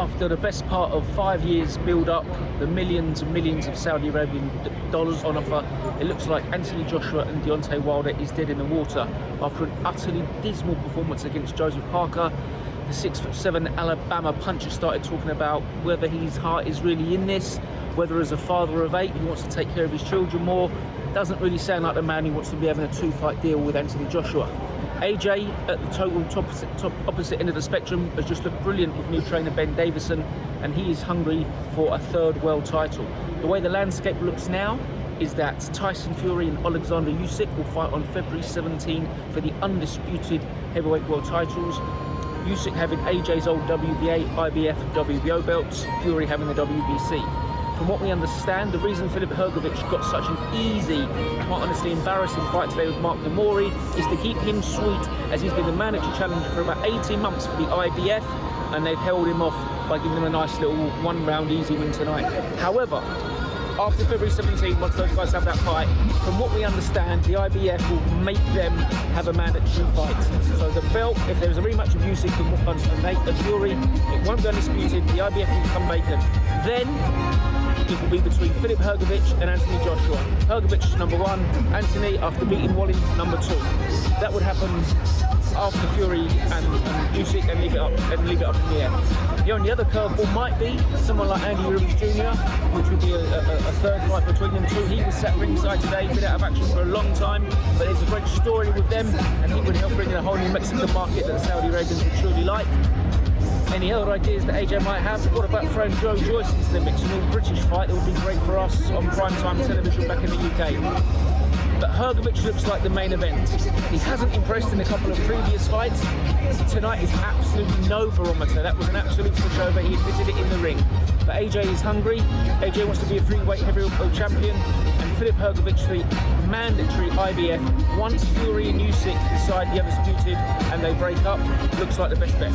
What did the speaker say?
after the best part of 5 years build up, the millions and millions of Saudi Arabian dollars on offer, it looks like Anthony Joshua and Deontay Wilder is dead in the water after an utterly dismal performance against Joseph Parker. The 6'7" Alabama puncher started talking about whether his heart is really in this, whether as a father of 8 he wants to take care of his children more. Doesn't really sound like the man who wants to be having a 2-fight deal with Anthony Joshua. AJ, at the total top opposite end of the spectrum, has just looked brilliant with new trainer Ben Davison, and he is hungry for a 3rd world title. The way the landscape looks now is that Tyson Fury and Oleksandr Usyk will fight on February 17 for the undisputed heavyweight world titles. Usyk having AJ's old WBA, IBF and WBO belts, Fury having the WBC. From what we understand, the reason Filip Hrgovic got such an easy, quite honestly embarrassing fight today with Mark Demori is to keep him sweet, as he's been the mandatory challenger for about 18 months for the IBF, and they've held him off by giving him a nice little 1-round easy win tonight. However, after February 17, once those guys have that fight, from what we understand, the IBF will make them have a mandatory fight. So the belt, if there's a rematch of Usyk and Fury, it won't be undisputed, the IBF will become vacant. Then it will be between Filip Hrgovic and Anthony Joshua. Hrgovic number 1, Anthony after beating Wally number 2. That would happen after Fury and Usyk and leave it up in the air. The only other curveball might be someone like Andy Ruiz Jr, which would be a 3rd fight between them two. He was sat ringside today, been out of action for a long time, but there's a great story with them, and he would help bring in a whole new Mexican market that the Saudi Arabians would truly like. Any other ideas that AJ might have? What about throwing Joe Joyce into the mix? An all-British fight that would be great for us on primetime television back in the UK. But Hrgovic looks like the main event. He hasn't impressed in a couple of previous fights. Tonight is absolutely no barometer. That was an absolute pushover. He admitted it in the ring. But AJ is hungry. AJ wants to be a free-weight heavyweight world champion. And Filip Hrgovic, the mandatory IBF, once Fury and Usyk decide the undisputed and they break up, looks like the best bet.